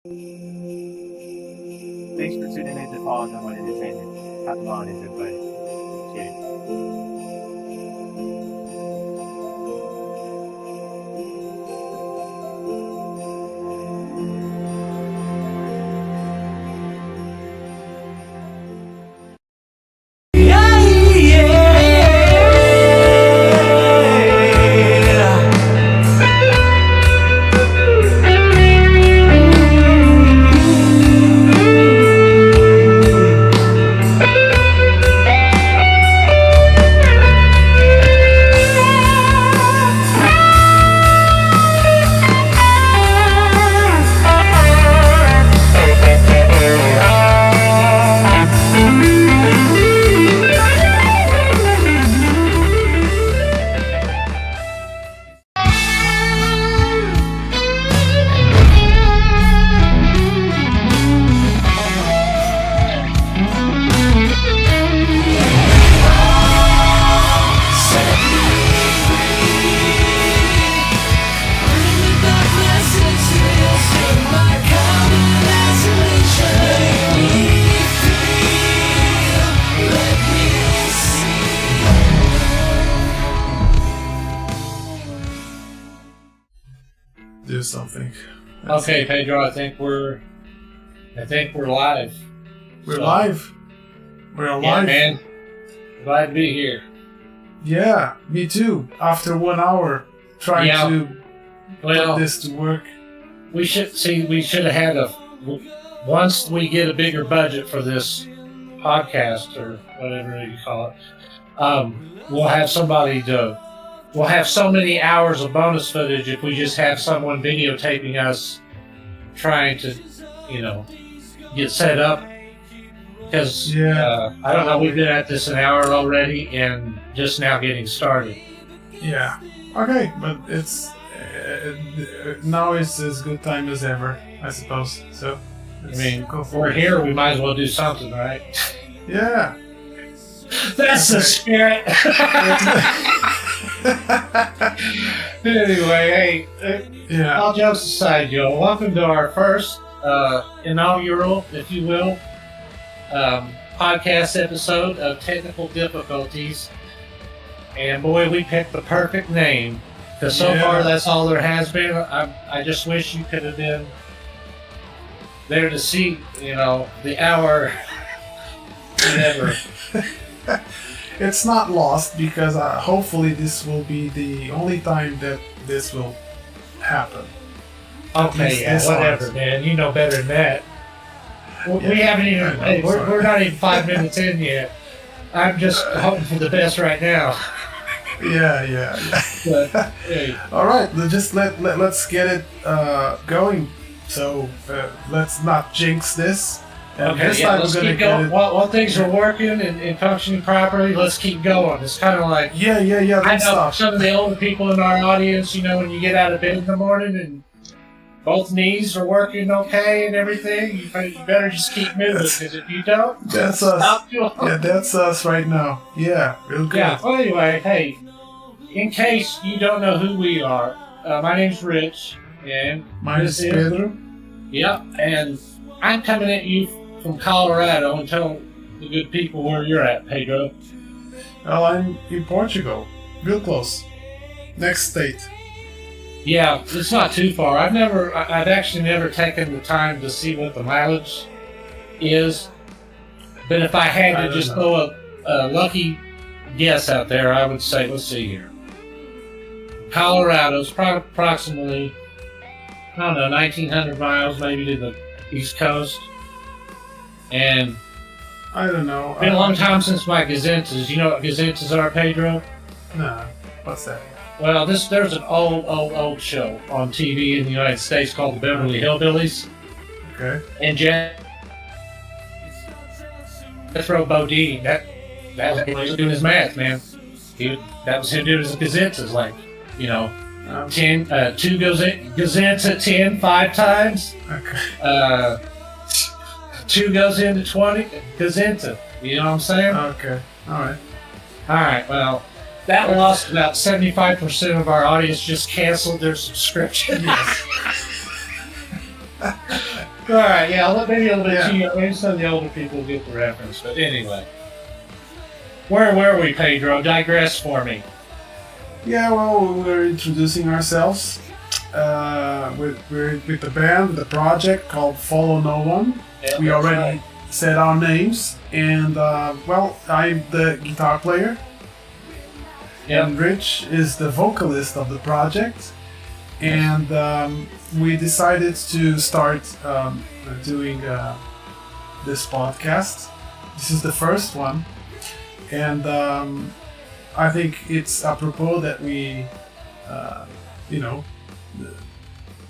Thanks for tuning in to Fallen on Entertainment. Have fun, everybody. Cheers. Do something. Okay, Pedro, I think we're live. We're live. We're alive. Yeah, man. Glad to be here. Yeah, me too. After 1 hour trying to put this to work. We should have had once we get a bigger budget for this podcast or whatever you call it, we'll have somebody we'll have so many hours of bonus footage if we just have someone videotaping us trying to, get set up. Because, I don't know, we've been at this an hour already and just now getting started. Yeah. Okay, but it's now it's as good time as ever, I suppose. So, if we're here, we might as well do something, right? Yeah. That's the spirit. Anyway, hey, all jokes aside, Joe, welcome to our first inaugural, if you will, podcast episode of Technical Difficulties. And boy, we picked the perfect name, because so far that's all there has been. I just wish you could have been there to see, the hour, whatever. It's not lost, because hopefully this will be the only time that this will happen. Okay, whatever, man. You know better than that. We haven't even. Hey, we're not even 5 minutes in yet. I'm just hoping for the best right now. Yeah. But, hey. All right, let's get it going. So let's not jinx this. Okay, let's keep going. While things are working and functioning properly, let's keep going. It's kind of like yeah. I know some of the older people in our audience. When you get out of bed in the morning and both knees are working okay and everything, you better just keep moving, because if you don't, that's us. Yeah, that's us right now. Yeah, real good. Yeah. Well, anyway, hey, in case you don't know who we are, my name's Rich, and mine is Pedro. Yep, and I'm coming at you from Colorado, and tell the good people where you're at, Pedro. Well, I'm in Portugal, real close. Next state. Yeah, it's not too far. I've actually never taken the time to see what the mileage is. But if I had to just throw a lucky guess out there, I would say, let's see here. Colorado's approximately, 1,900 miles maybe to the East Coast. And I don't know. It's been a long time since my gazentas. You know what gazentas are, Pedro? No. What's that? Well, there's an old show on TV in the United States called the Beverly Hillbillies. Okay. And Jethro Bodine, that was him doing his math, man. That was him doing his gazentas, 2 gazenta 10 5 times. Okay. 2 goes into 20 gazenta. You know what I'm saying? Okay. All right. Well, that lost about 75% of our audience. Just canceled their subscription. Yes. Alright, yeah, maybe a little bit Yeah. too young. Maybe some of the older people get the reference. But anyway. Where were we, Pedro? Digress for me. Yeah, well, we're introducing ourselves with the band, the project called Follow No One. Yeah, We that's already right. said our names, and well, I'm the guitar player, Yeah. and Rich is the vocalist of the project, and we decided to start doing this podcast. This is the first one, and I think it's apropos that we, you know,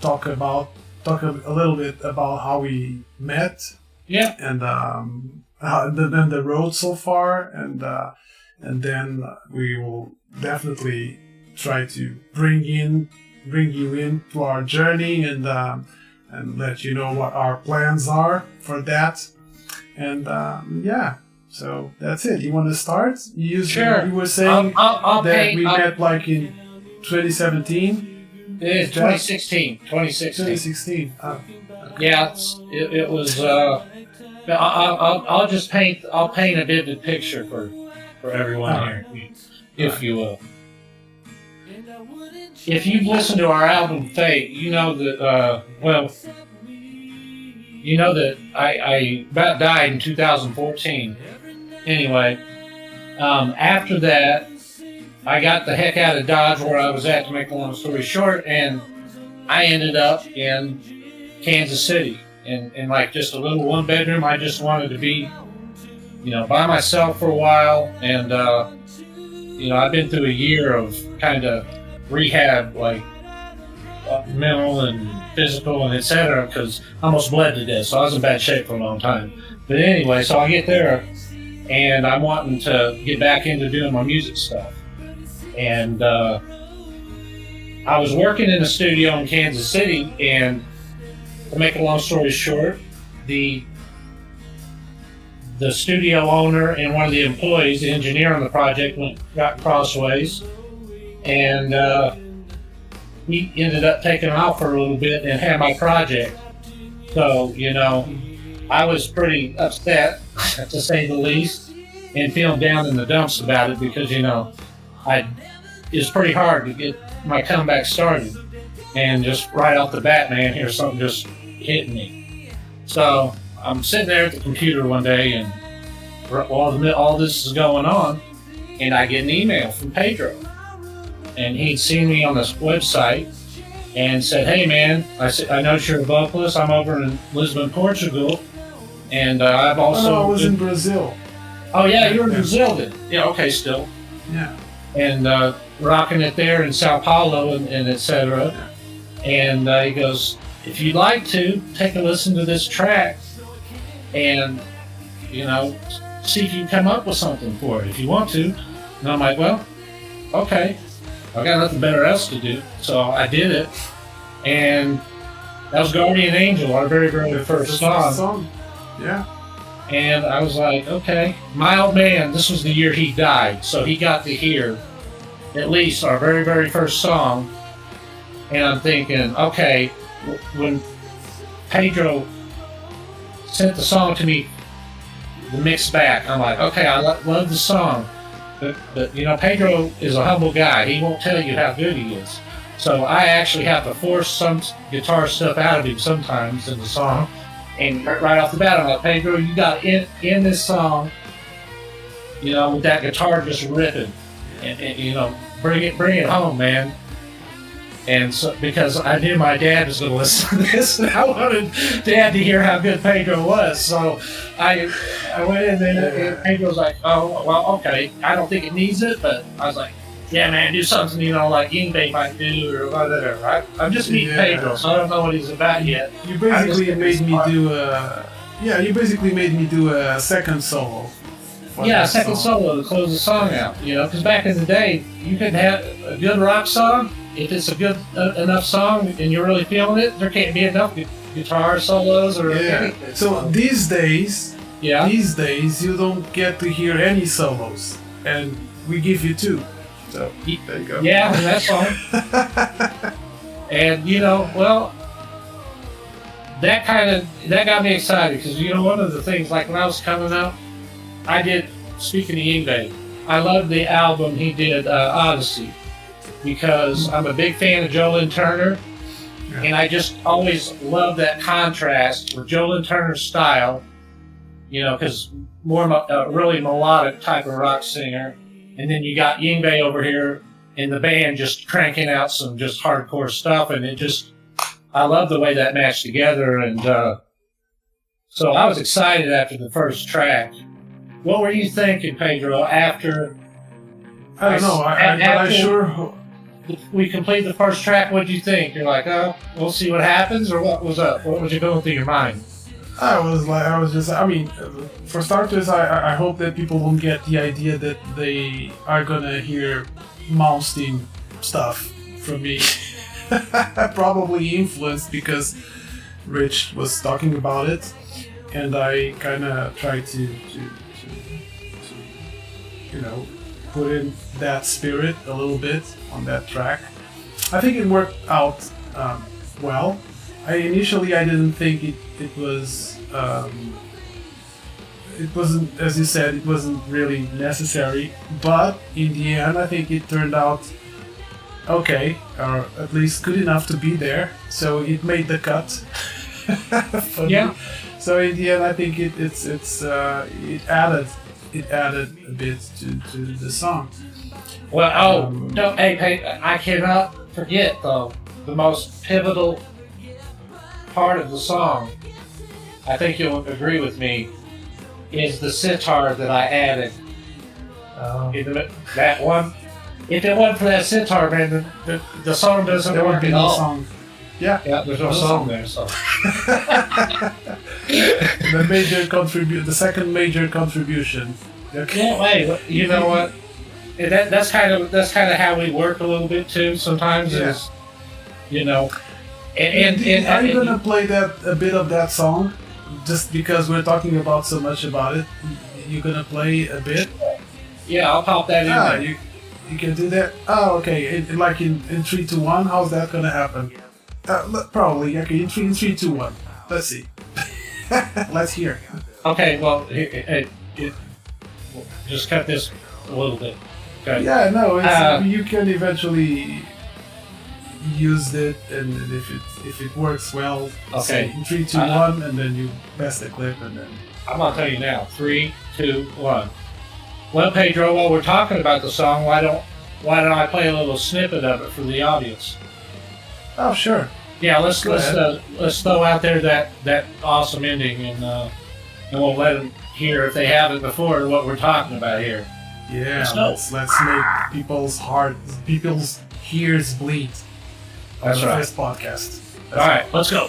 talk a little bit about how we met Yeah. and the road so far, and then we will definitely try to bring you in to our journey and let you know what our plans are for that, and yeah. So that's it. You want to start? Sure. You were saying I'll that paint. we met like in 2017, It's 2016. 2016. 2016. Yeah, it was. I'll just paint. I'll paint a vivid picture for everyone here, if you will. If you've listened to our album Fate, you know that. Well, you know that I about died in 2014. Anyway, after that, I got the heck out of Dodge where I was at, to make a long story short, and I ended up in Kansas City in like just a little one bedroom. I just wanted to be, by myself for a while, and I've been through a year of kind of rehab, like mental and physical and etc. because I almost bled to death, so I was in bad shape for a long time. But anyway, so I get there, and I'm wanting to get back into doing my music stuff. And I was working in a studio in Kansas City, and to make a long story short, the studio owner and one of the employees, the engineer on the project, got crossways, and he ended up taking off for a little bit and had my project. So, I was pretty upset, to say the least, and feeling down in the dumps about it because, it's pretty hard to get my comeback started. And just right off the bat, man, here's something just hit me. So I'm sitting there at the computer one day, and all this is going on, and I get an email from Pedro. And he'd seen me on this website and said, "Hey, man," I noticed you're a vocalist. I'm over in Lisbon, Portugal, and I've also... I was in Brazil. Oh, yeah, you were in Brazil then. Yeah, okay, still. Yeah. And rocking it there in Sao Paulo and etc. And he goes, "If you'd like to, take a listen to this track and, see if you can come up with something for it if you want to." And I'm like, well, okay. I got nothing better else to do. So I did it. And that was Guardian Angel, our very, very first song. Yeah. And I was like, okay, my old man, this was the year he died, so he got to hear at least our very, very first song. And I'm thinking, okay, when Pedro sent the song to me, the mix back, I'm like, okay, I love the song. But Pedro is a humble guy. He won't tell you how good he is. So I actually have to force some guitar stuff out of him sometimes in the song. And right off the bat, I'm like, Pedro, you got in this song, with that guitar just ripping, and bring it home, man. And so, because I knew my dad was going to listen to this, and I wanted Dad to hear how good Pedro was. So I went in there, and Pedro was like, "Oh, well, okay. I don't think it needs it," but I was like, "Yeah, man, do something, like Yingbe might do or whatever." I'm just meeting Pedro, so I don't know what he's about yet. You basically made me do a second solo. Yeah, a second solo to close the song out. Because back in the day, you could have a good rock song. If it's a good enough song and you're really feeling it, there can't be enough guitar solos or anything. So these days, Yeah. you don't get to hear any solos, and we give you two. So there you go. Yeah, that's fine. And well, that got me excited because one of the things, like when I was coming up, I did, speaking of Yngwie, I loved the album he did, Odyssey, because I'm a big fan of Joe Lynn Turner, and I just always loved that contrast with Joe Lynn Turner's style, because more really melodic type of rock singer, and then you got Yngwie over here in the band just cranking out some just hardcore stuff, and I love the way that matched together, and so I was excited after the first track. What were you thinking, Pedro, after? I don't know. I sure. We completed the first track. What did you think? You're like, oh, we'll see what happens, or what was up? What was going through your mind? I mean, for starters, I hope that people won't get the idea that they are gonna hear Malmsteen stuff from me. Probably influenced because Rich was talking about it, and I kind of tried to put in that spirit a little bit on that track. I think it worked out well. I didn't think it was it wasn't, as you said, it wasn't really necessary, but in the end I think it turned out okay, or at least good enough to be there, so it made the cut. Yeah. So in the end I think it added a bit to the song. Well, no, hey, I cannot forget though the most pivotal part of the song. I think you'll agree with me. Is the sitar that I added. That one. If it wasn't for that sitar, man, the song doesn't there work would be at no all. song. Yeah, there's no song there. So the second major contribution. can't wait. You know what? That's kind of how we work a little bit too. Sometimes is, And are you gonna play a bit of that song? Just because we're talking about so much about it, you gonna play a bit? Yeah, I'll pop that in there. You can do that? Oh, okay. Like in 3, 2, 1, how's that gonna happen? Probably. Okay, in 3, 2, 1. Let's see. Let's hear. Okay, well, just cut this a little bit. Okay. Yeah, no, you can eventually use it, and if it works well, say in 3, 2, 1, and then you pass the clip, and then I'm gonna tell you now. 3, 2, 1. Well, Pedro, while we're talking about the song, why don't I play a little snippet of it for the audience? Oh, sure. Yeah, let's throw out there that awesome ending, and we'll let them hear, if they haven't before, what we're talking about here. Yeah, let's make people's ears bleed. That's right. First podcast. All right, let's go.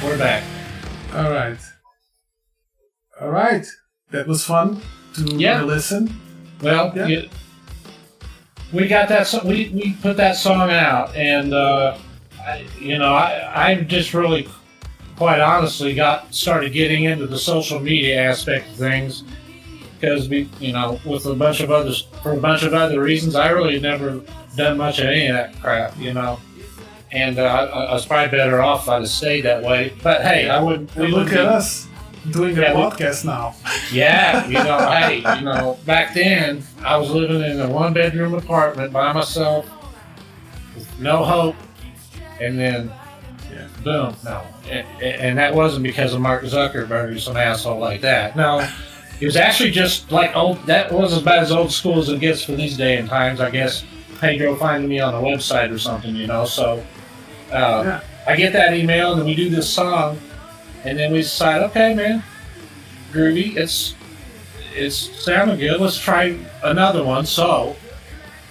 We're back. All right. That was fun to listen. Well, we got that. We put that song out, and I just really, quite honestly, started getting into the social media aspect of things because with a bunch of other reasons, I really never done much of any of that crap, And I was probably better off if I'd have stayed that way. But hey, I wouldn't. Look at us doing a podcast now. Yeah, back then I was living in a 1-bedroom apartment by myself with no hope, and then boom, no. And that wasn't because of Mark Zuckerberg or some asshole like that. No, it was actually just like old. That was about as old school as it gets for these day and times, I guess. Pedro finding me on a website or something, so. I get that email, and then we do this song, and then we decide, okay, man, groovy. it's sounding good. Let's try another one. So,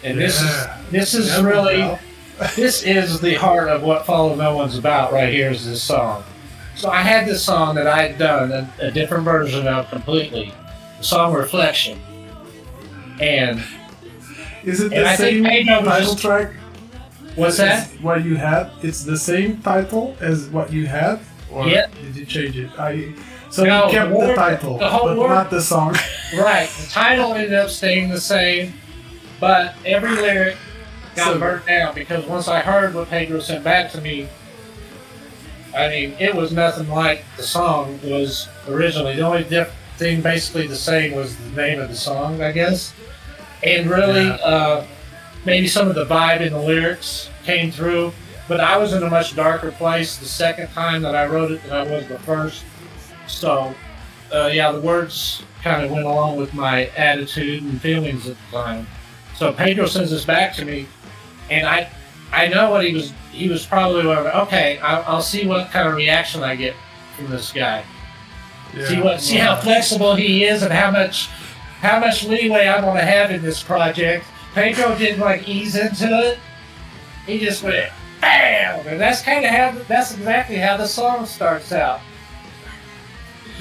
and this is There we really go. this is the heart of what Follow No One's about. Right here is this song. So I had this song that I had done a different version of completely. The song Reflection, and Is it And the I think same Pedro was title just- track? what's that? Is what you had? It's the same title as what you had, or Yeah. did you change it? So No, you kept the the word- title, the whole but word- not the song. Right. The title ended up staying the same, but every lyric got So- burnt down because once I heard what Pedro sent back to me, I mean, it was nothing like the song was originally. The only thing basically the same was the name of the song, I guess. And really, maybe some of the vibe in the lyrics came through, but I was in a much darker place the second time that I wrote it than I was the first. So, yeah, the words kind of went along with my attitude and feelings at the time. So Pedro sends this back to me, and I know what he was probably like, okay, I'll see what kind of reaction I get from this guy. See how flexible he is and how much leeway I'm gonna have in this project. Pedro didn't like ease into it. He just went bam, and that's exactly how the song starts out.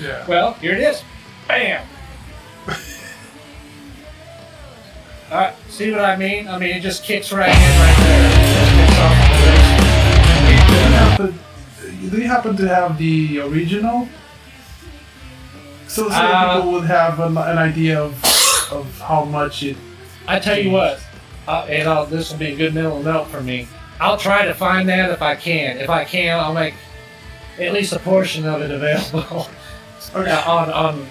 Yeah. Well, here it is. Bam. Alright, see what I mean? I mean, it just kicks right in right there. It just kicks off the race. Do you happen to have the original? So people would have an idea of how much it. I tell you what, this will be a good mental note for me. I'll try to find that if I can. If I can, I'll make at least a portion of it available on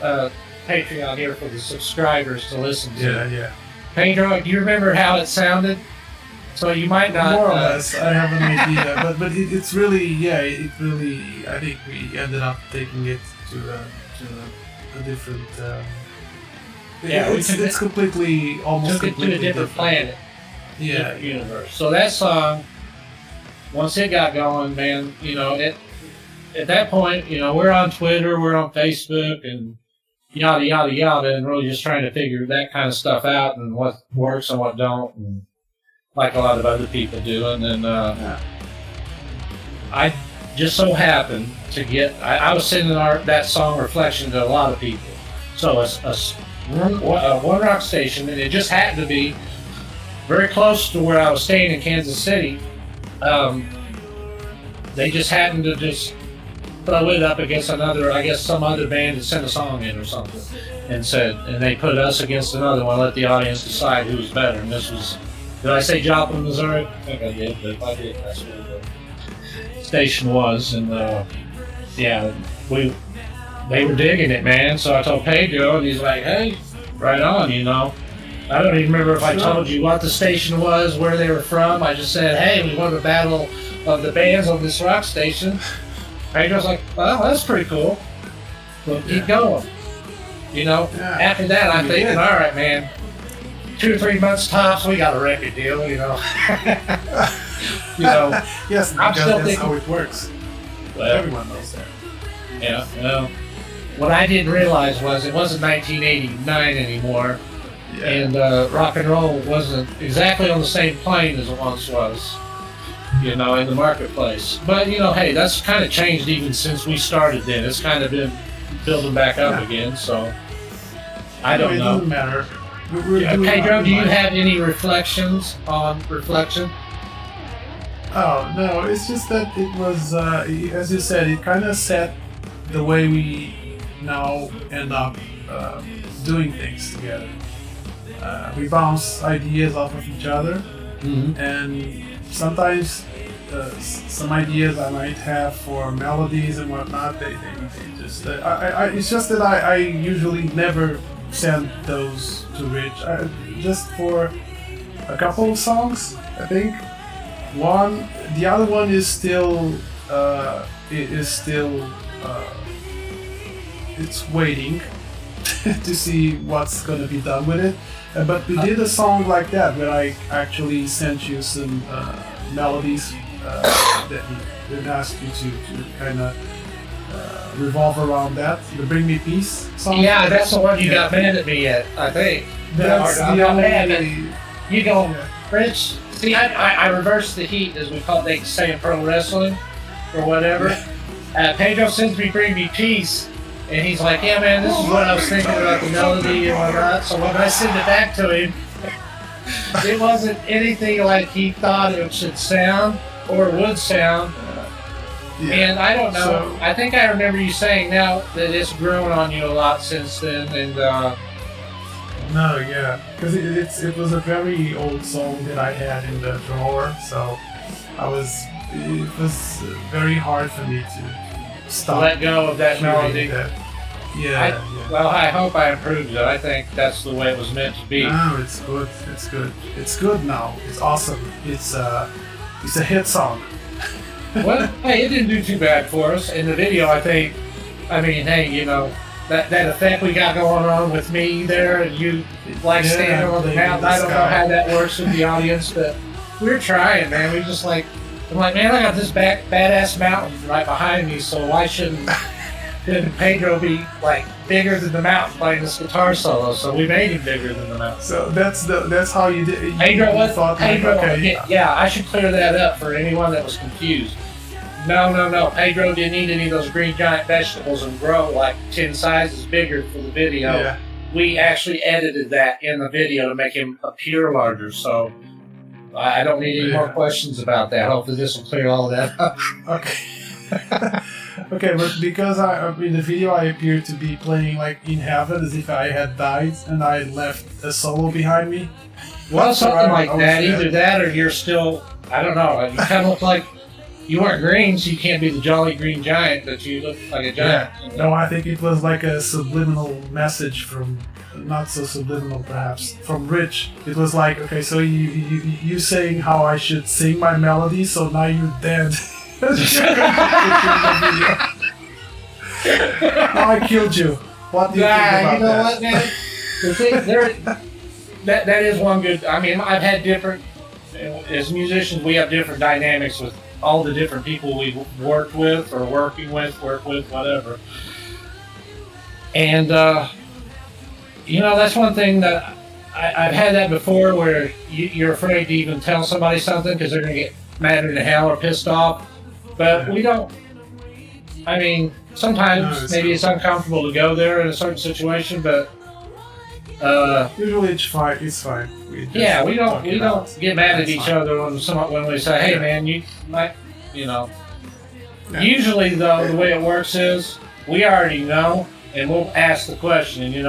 Patreon here for the subscribers to listen to. Yeah. Pedro, do you remember how it sounded? So you might not. More or less, I have an idea, but it's really, I think we ended up taking it to a different. It's completely, almost took it to completely a different planet. Yeah, Different universe. So that song, once it got going, man, you know, at that point, you know, we're on Twitter, we're on Facebook, and yada yada yada, and really just trying to figure that kind of stuff out and what works and what don't, and like a lot of other people do. And then I just so happened to get, I was sending that song Reflection to a lot of people. So one rock station, and it just happened to be very close to where I was staying in Kansas City. They just happened to just throw it up against another, I guess some other band that sent a song in or something, and they put us against another one, let the audience decide who was better. And this was, did I say Joplin, Missouri? I think I did, but if I did, that's where the station was. And yeah, they were digging it, man. So I told Pedro, and he's like, hey, right on, you know. I don't even remember if I told you what the station was, where they were from. I just said, hey, we won the battle of the bands on this rock station. Pedro's like, well, that's pretty cool. We'll keep going. You know, after that, I'm thinking, all right, man, 2 or 3 months tops, we got a record deal, you know. Yes, I'm because still that's thinking, how it works. well, Everyone knows that. yeah, well, what I didn't realize was it wasn't 1989 anymore. Yeah. And rock and roll wasn't exactly on the same plane as it once was, you know, in the marketplace. But, you know, hey, that's kind of changed even since we started then. It's kind of been building back up again, so I don't It know. doesn't matter. We're doing Pedro, what do we you like. have any reflections on Reflection? Oh, no, it's just that it was, as you said, it kind of set the way we now end up doing things together. We bounce ideas off of each other, and sometimes some ideas I might have for melodies and whatnot, they just, it's just that I usually never send those to Rich, just for a couple of songs, I think. The other one is still, it's waiting to see what's gonna be done with it. But we did a song like that where I actually sent you some melodies that we asked you to kind of revolve around that. The Bring Me Peace song. Yeah, that's the one you got mad at me at, I think. That's I'm the not mad, only. but you go, Rich, see, I reversed the heat, as we call it, they say in pro wrestling, or whatever. Pedro sends me Bring Me Peace, and he's like, yeah, man, this is what I was thinking about the melody and whatnot. So when I send it back to him, it wasn't anything like he thought it should sound or would sound. Yeah. And I don't know. So- I think I remember you saying now that it's grown on you a lot since then. And No, yeah, because it was a very old song that I had in the drawer, so it was very hard for me to stop. let go of that hearing melody. that. Yeah, Well, I hope I improved it. I think that's the way it was meant to be. No, it's good. It's good. It's good now. It's awesome. It's a hit song. Well, hey, it didn't do too bad for us. In the video, hey, that effect we got going on with me there and you standing on the mountain. I don't know how that works with the audience, but we're trying, man. We just I'm like, man, I got this badass mountain right behind me, so why shouldn't Pedro be bigger than the mountain playing this guitar solo? So we made him bigger than the mountain. So that's how you did. Pedro was Pedro. Okay. Yeah, I should clear that up for anyone that was confused. No. Pedro didn't eat any of those green giant vegetables and grow 10 sizes bigger for the video. Yeah. We actually edited that in the video to make him appear larger. So I don't need any more questions about that. Hopefully this will clear all of that up. Okay. Okay, but because in the video I appeared to be playing in heaven as if I had died and I left a solo behind me. Well, So something I like was that. dead. Either that or you're still, I don't know. You kind of look like you weren't green, so you can't be the Jolly Green Giant, but you look like a giant. No, I think it was like a subliminal message from, not so subliminal perhaps, from Rich. It was like, okay, so you saying how I should sing my melody, so now you're dead. Now I killed you. What do you think about you know that? what, man? The thing, that is one good. I mean, I've had different. As musicians, we have different dynamics with all the different people we've worked with or work with, whatever. And that's one thing that I've had that before, where you're afraid to even tell somebody something because they're gonna get mad into hell or pissed off. But we don't. I mean, sometimes maybe it's uncomfortable to go there in a certain situation, but usually it's fine. It's fine. We don't get mad at each other when we say, "Hey, man, you might," Yeah. Usually, though, the way it works is we already know, and we'll ask the question. And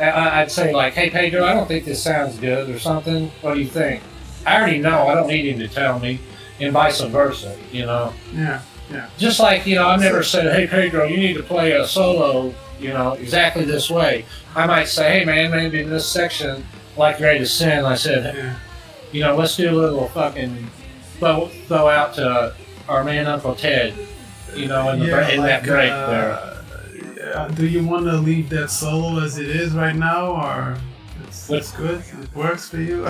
I'd say "Hey, Pedro, I don't think this sounds good," or something. What do you think? I already know. I don't need him to tell me, and vice versa. Yeah. Just I've never said, "Hey, Pedro, you need to play a solo, exactly this way." I might say, "Hey, man, maybe in this section, like Ready to Sin," I said, let's do a little fucking throw out to our man Uncle Ted, in that break there. Do you want to leave that solo as it is right now, or it's good? It works for you?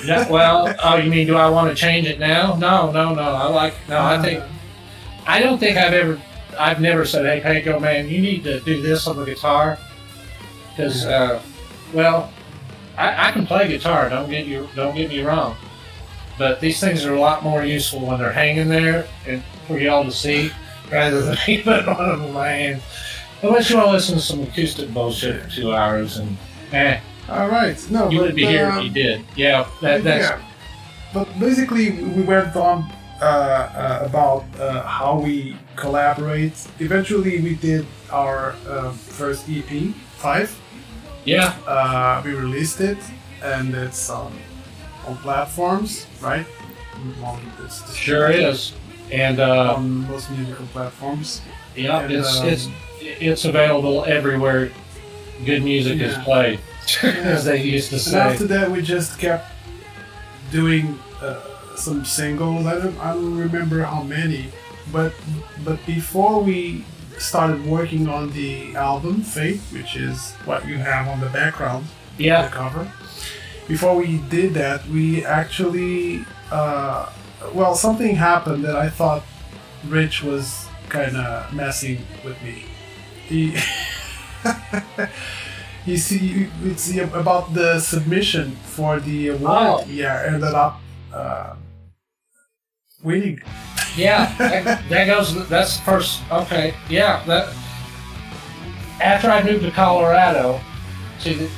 Yeah, well, you mean, do I want to change it now? No. I don't think I've never said, "Hey, Pedro, man, you need to do this on the guitar," because, I can play guitar. Don't get me wrong, but these things are a lot more useful when they're hanging there and for y'all to see, rather than me putting one of them in my hand. Unless you want to listen to some acoustic bullshit for 2 hours, and All right. No, you would be here if you did. Yeah, that's. Yeah. But basically, we went on about how we collaborate. Eventually, we did our first EP, 5. Yeah. We released it, and it's on platforms, right? Sure is. And on most musical platforms. yeah, And, it's available everywhere good music is played, as they used to And say. after that, we just kept doing some singles. I don't remember how many, but before we started working on the album Fate, which is what you have on the background, Yeah. the cover. Before we did that, we actually something happened that I thought Rich was kind of messing with me. He, you see, it's about the submission for the award. Oh. Yeah, ended up winning. Yeah, that goes. That's the first. Okay, yeah. That after I moved to Colorado, see,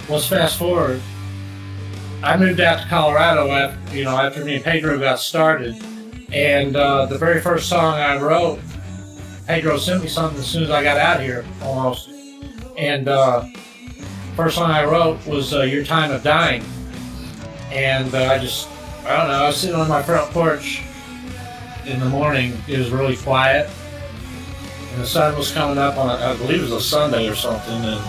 let's fast forward. I moved out to Colorado after me and Pedro got started, and the very first song I wrote, Pedro sent me something as soon as I got out here, almost, and first song I wrote was "Your Time of Dying," and I don't know. I was sitting on my front porch in the morning. It was really quiet, and the sun was coming up on I believe it was a Sunday or something, and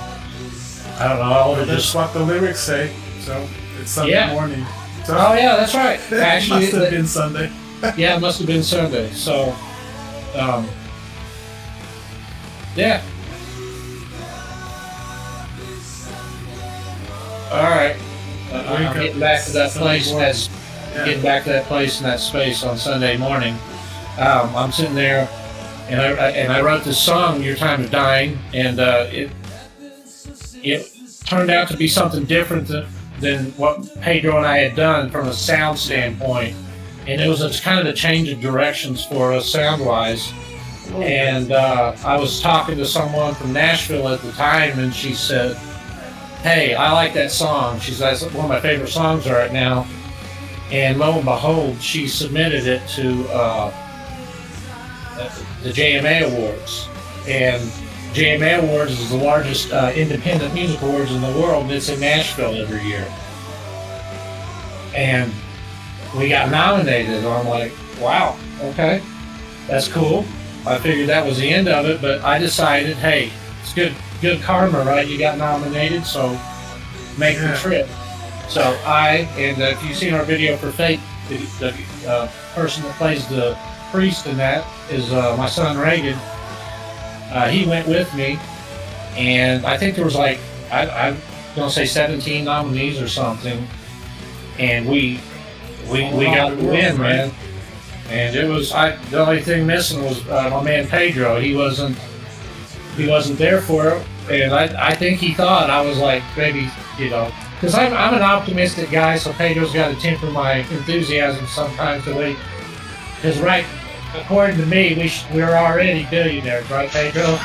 I don't know. That's what the lyrics say. So it's Sunday morning. So oh yeah, that's right. it Actually, must have been Sunday. yeah, it must have been Sunday. So, yeah. All right. I'm getting back to that place. Getting back to that place in that space on Sunday morning. I'm sitting there, and I wrote this song, "Your Time of Dying," and it turned out to be something different than what Pedro and I had done from a sound standpoint, and it was kind of a change of directions for us sound-wise. And I was talking to someone from Nashville at the time, and she said, "Hey, I like that song." She says, "That's one of my favorite songs right now." And lo and behold, she submitted it to the JMA Awards. And JMA Awards is the largest independent music awards in the world, and it's in Nashville every year. And we got nominated, and I'm like, wow, okay, that's cool. I figured that was the end of it, but I decided, hey, it's good karma, right? You got nominated, so make the trip. So if you've seen our video for Fate, the person that plays the priest in that is my son Reagan. He went with me, and I think there was like, I'm gonna say 17 nominees or something, and we got the win, man. And it was the only thing missing was my man Pedro. He wasn't there for it, and I think he thought I was like maybe, because I'm an optimistic guy, so Pedro's got to temper my enthusiasm sometimes the way, because right, according to me, we're already billionaires, right, Pedro?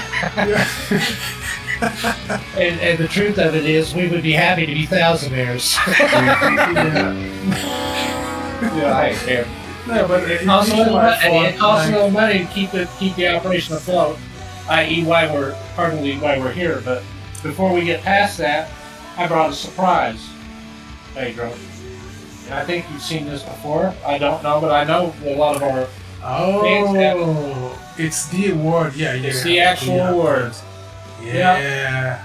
and the truth of it is, we would be happy to be thousandaires. Yeah, I care. No, but It costs a little money to keep the operation afloat, i.e. why we're here. But before we get past that, I brought a surprise, Pedro. And I think you've seen this before. I don't know, but I know a lot of our fans have. It's the award. Yeah. It's the actual award. Yeah.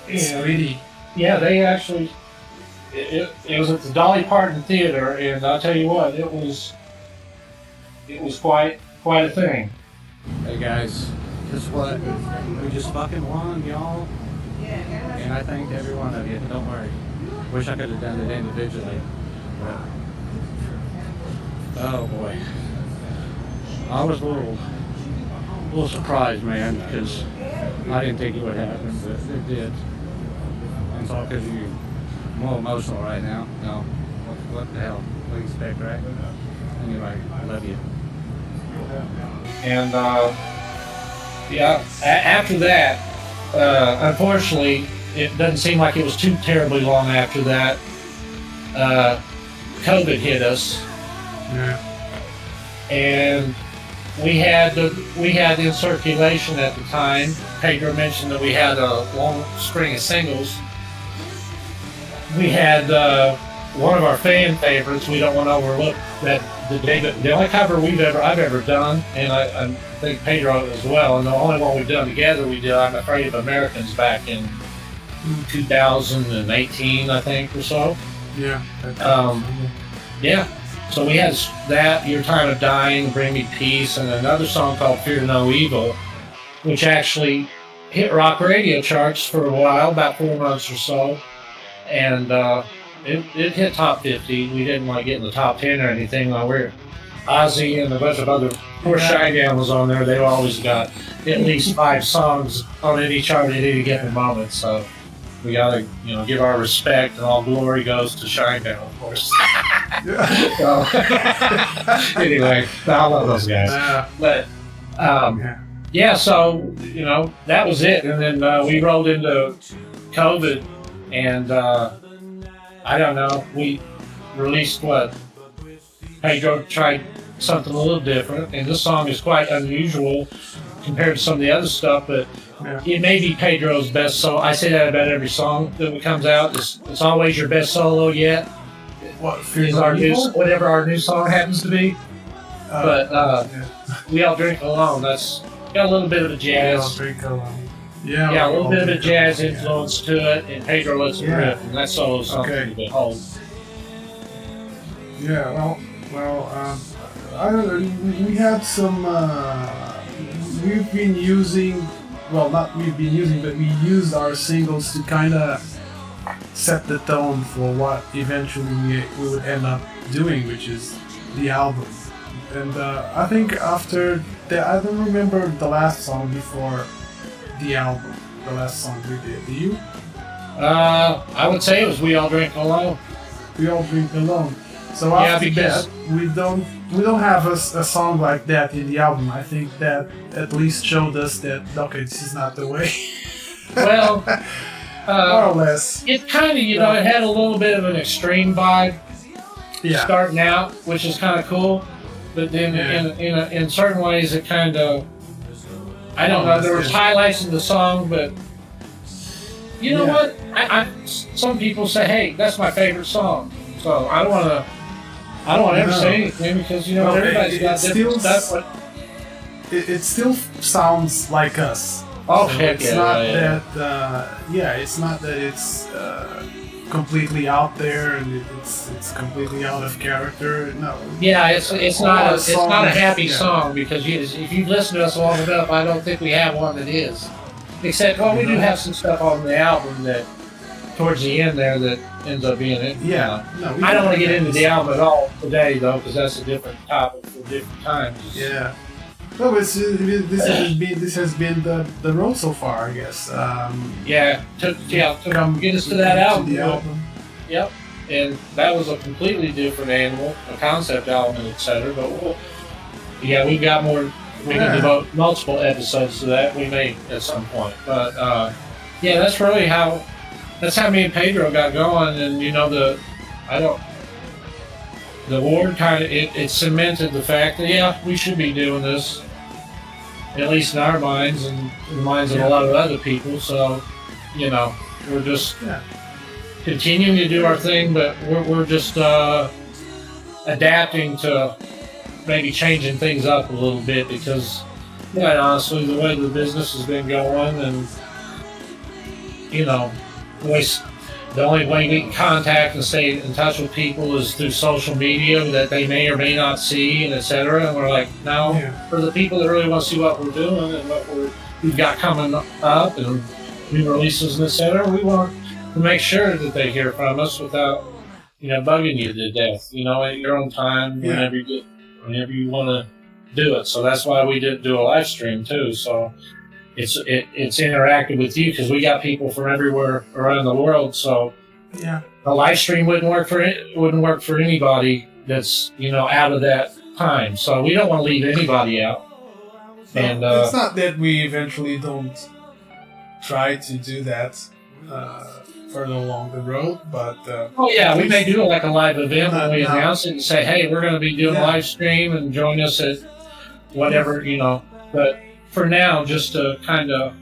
It's pretty. Yeah, they actually. It was at the Dolly Parton Theater, and I'll tell you what, it was quite a thing. Hey guys, guess what? We just fucking won, y'all. And I thank every one of you. Don't worry. Wish I could have done it individually. But, oh boy. I was a little surprised, man, because I didn't think it would happen, but it did. And it's all because you. I'm a little emotional right now. No, what the hell? What do you expect, right? Anyway, I love you. And after that, unfortunately, it doesn't seem like it was too terribly long after that. COVID hit us, and we had in circulation at the time. Pedro mentioned that we had a long string of singles. We had one of our fan favorites. We don't want to overlook that the only cover I've ever done, and I think Pedro as well. And the only one we've done together, we did "I'm Afraid of Americans" back in 2018, I think, or so. Yeah. Yeah. So we had that, "Your Time of Dying," "Bring Me Peace," and another song called "Fear No Evil," which actually hit rock radio charts for a while, about 4 months or so. And it hit top 50. We didn't get in the top 10 or anything. Ozzy and a bunch of other. Poor Shinedown was on there. They always got at least 5 songs on any chart at any given moment. So we gotta, give our respect, and all glory goes to Shinedown, of course. So, anyway, I love those guys. But yeah, so that was it, and then we rolled into COVID, and I don't know. We released what? Pedro tried something a little different, and this song is quite unusual compared to some of the other stuff, but it may be Pedro's best solo. I say that about every song that comes out. It's always your best solo yet. Is our whatever our new song happens to be. But We All Drink Alone, that's got a little bit of a jazz. We All Drink Alone. Yeah, a little bit of a jazz influence to it, and Pedro lets it rip, and that solo is something to behold. Yeah, I don't know. We had some. We've been using. Well, not we've been using, but we used our singles to kind of set the tone for what eventually we would end up doing, which is the album. And I think after that, I don't remember the last song before the album. The last song we did. Do you? I would say it was We All Drink Alone. We All Drink Alone. So after that, we don't have a song like that in the album. I think that at least showed us that okay, this is not the way. Well, more or less. It kind of it had a little bit of an extreme vibe starting out, which is kind of cool. But then in certain ways, it kind of I don't know. There was highlights in the song, but you know what? Some people say, "Hey, that's my favorite song." So I don't want to ever say anything because everybody's got different stuff. It still sounds like us. Oh, so heck it's not that. It's not that it's completely out there and it's completely out of character. No. Yeah, it's not a happy song because if you've listened to us long enough, I don't think we have one that is. Except, we do have some stuff on the album that towards the end there that ends up being it. Yeah. I don't want to get into the album at all today though, because that's a different topic for different times. Yeah. No, but this has been the road so far, I guess. To get us to that album. Yep. And that was a completely different animal, a concept album, etc. But we've got more. We can devote multiple episodes to that. We may at some point, but that's really how. That's how me and Pedro got going, and the award kind of it cemented the fact that we should be doing this, at least in our minds and in the minds of a lot of other people. So, we're just continuing to do our thing, but we're just adapting to maybe changing things up a little bit because, quite honestly, the way the business has been going and the only way we can contact and stay in touch with people is through social media that they may or may not see, and etc. And we're like, no, for the people that really want to see what we're doing and what we've got coming up and new releases and etc., we want to make sure that they hear from us without, bugging you to death, at your own time, whenever you want to do it. So that's why we did do a live stream too. So it's interactive with you because we got people from everywhere around the world. So a live stream wouldn't work for anybody that's out of that time. So we don't want to leave anybody out. And it's not that we eventually don't try to do that further along the road, but we may do like a live event when we announce it and say, hey, we're going to be doing a live stream and join us at whatever, but for now, just to kind of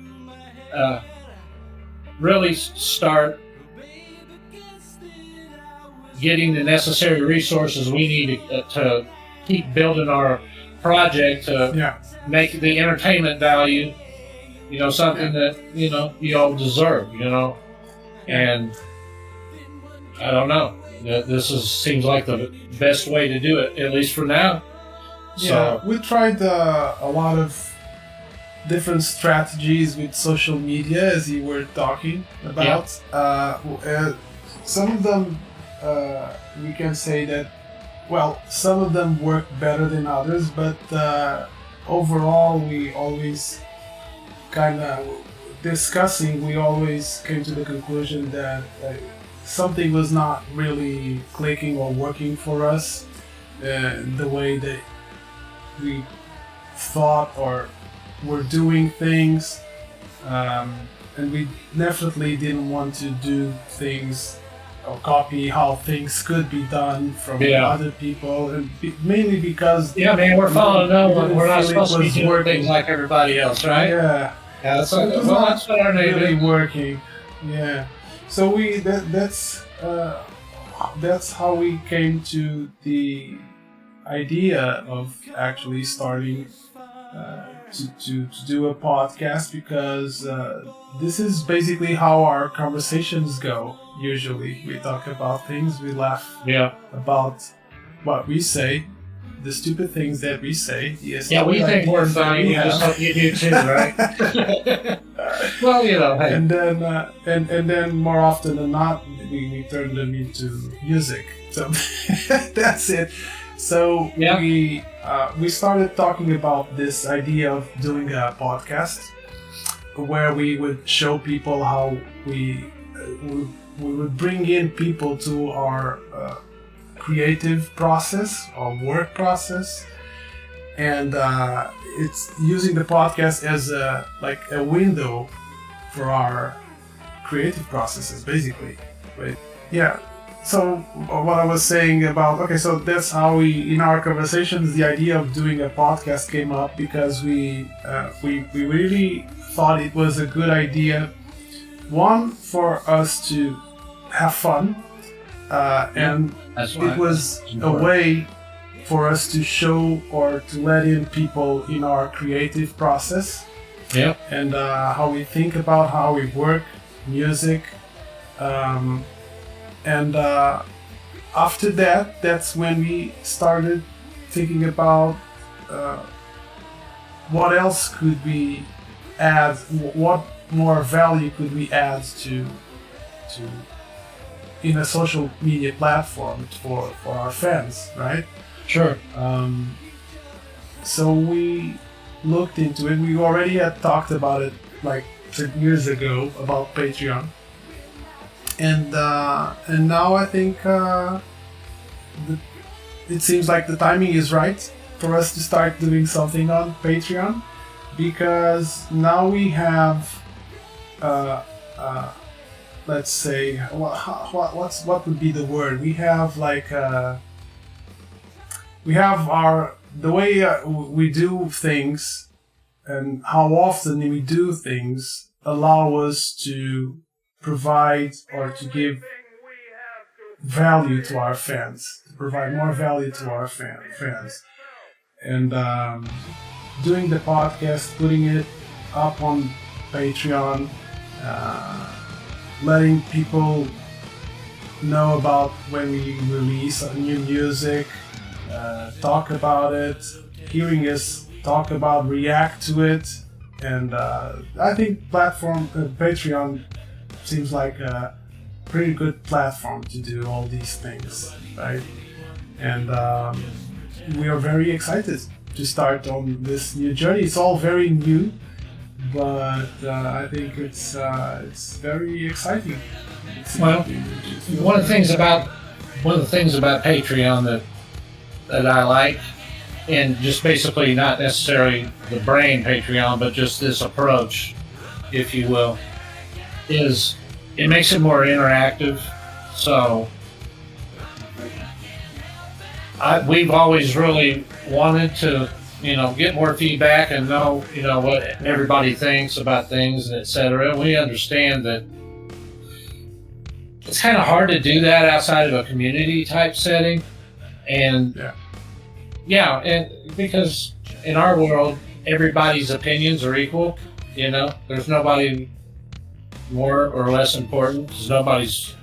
really start getting the necessary resources we need to keep building our project to make the entertainment value, something that, you all deserve, and I don't know. This seems like the best way to do it, at least for now. So we tried a lot of different strategies with social media, as you were talking about. Some of them we can say that well, some of them work better than others, but overall, we always kind of discussing, we always came to the conclusion that something was not really clicking or working for us the way that we thought or were doing things, and we definitely didn't want to do things or copy how things could be done from other people, and mainly because man, we're following no one. We're not supposed to be doing working. things like everybody else, right? Yeah. That's So it was well, not that's what our name really is. working. Yeah. So that's how we came to the idea of actually starting to do a podcast, because this is basically how our conversations go. Usually, we talk about things, we laugh about what we say, the stupid things that we say. Yeah, we think we're funny. We just hope you do too, right? Well, hey. And then more often than not, we turn them into music. So that's it. So we started talking about this idea of doing a podcast where we would show people how we would bring in people to our creative process or work process, and it's using the podcast as a window for our creative processes, basically. Right? Yeah. So what I was saying about, so that's how we, in our conversations, the idea of doing a podcast came up, because we really thought it was a good idea, one, for us to have fun, and it was a way for us to show or to let in people in our creative process, and how we think about how we work, music, and after that, that's when we started thinking about what else could we add, what more value could we add to in a social media platform for our fans, right? Sure. So we looked into it. We already had talked about it 10 years ago about Patreon. And now I think it seems like the timing is right for us to start doing something on Patreon, because now we have, let's say, what would be the word? We have the way we do things and how often we do things allow us to provide or to give value to our fans, to provide more value to our fans. And doing the podcast, putting it up on Patreon, letting people know about when we release new music, talk about it, hearing us talk about, react to it. And I think Patreon seems like a pretty good platform to do all these things, right? And we are very excited to start on this new journey. It's all very new, but I think it's very exciting. Well, one of the things about Patreon that I like, and just basically not necessarily the brain Patreon, but just this approach, if you will, is it makes it more interactive. So we've always really wanted to, get more feedback and know, what everybody thinks about things, and etc. We understand that it's kind of hard to do that outside of a community type setting, and and because in our world everybody's opinions are equal. There's nobody more or less important, because nobody's